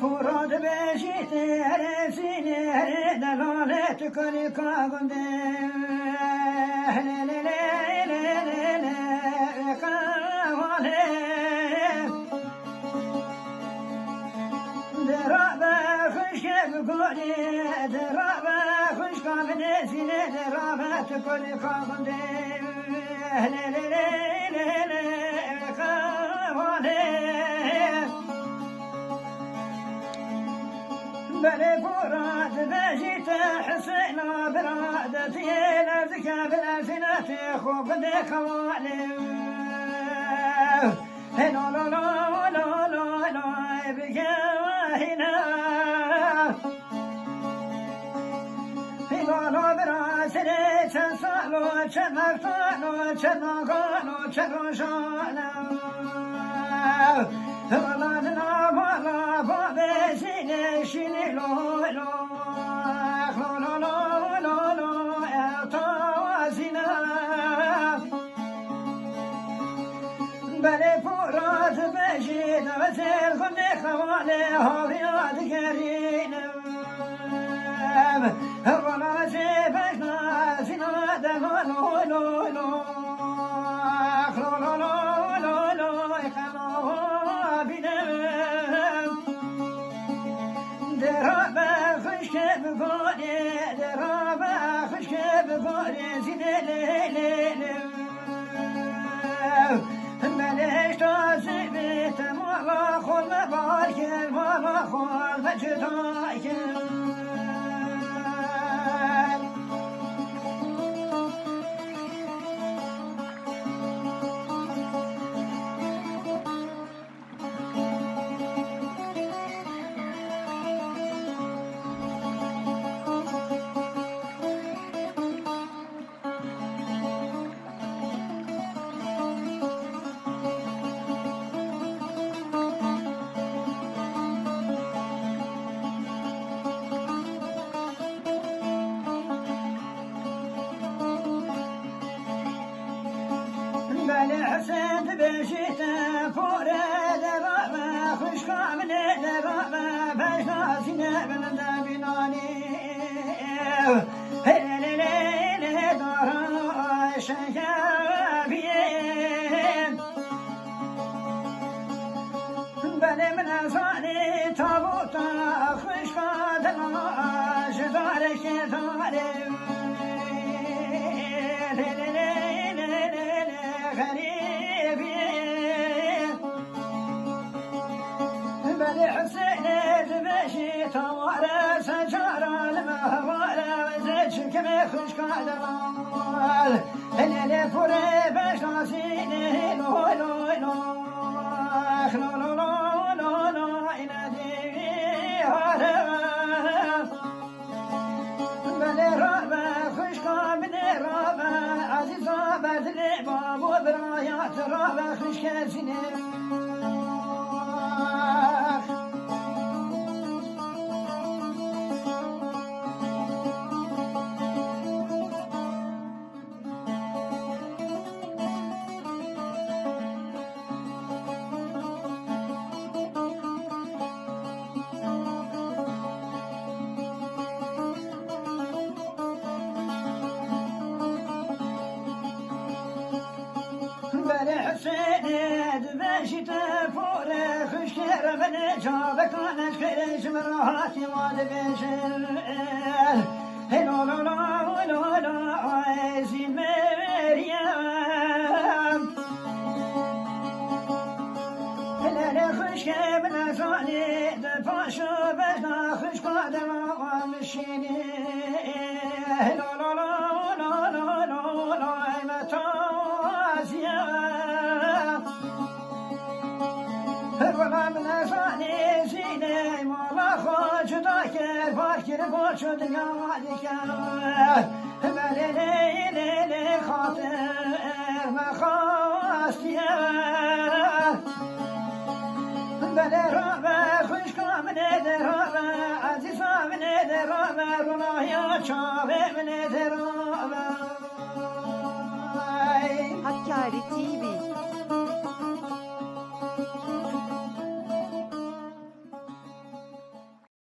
پراد بشیت رسینه دلالت کنی کاغنده درابه خشک بکنی درابه خشک بنزینه درابه تکنی کاغنده بلي فرات بجيت حسين برادتي لازك بالألسنة خوف ديك والي هنا لا لا لا لا لا بكا هنا هنا لا براسلي تنصالو تنقالو تنقالو تنقالو لا لا لا بزين شيني لو لو لو لو لو لو توازنا بلي فرات بجيد غزل خلي خوالي هوريات كريم هرونا زيبشنا زينا دلو لو لو لو لو لو درابة خشك بقولي درابة خشك بقولي زين ليلي مليش تازبيت مالا خول مبارك مالا خول مجداك حسيت بشيت فوري درابة خشك من درابة بشنا سنة من دابناني هلي ليلي دارا شكابي بلي من أصاني تابوتا خشك دلا شدارك داري حسين تمشي توارى سجارة المهوارة وزيتش كما خشك على الأموال اللي فوري باش ناسيني لو لو لو لو لو لو لو لو ينادي هارا بلي رابا خشك من رابا عزيزة بدلي بابو برايات رابا خشك زيني حسين دمشي تفوري خشكر من جابك انا شكرش مراتي وادبشل هلو لو لو لو لو عايزين مريم هلا خشكر من ازاني دفاشو بشنا خشكر دما ومشيني هلو لو لو لو لو لو لو متازيا ولا من أفاني زيني مولا خوش داكر فاكر بوش دقالك مالي ليلي خاطر ما خاستيا بلي رابا خشكا من درابا عزيزا من درابا رنايا شابي من درابا Hakkari TV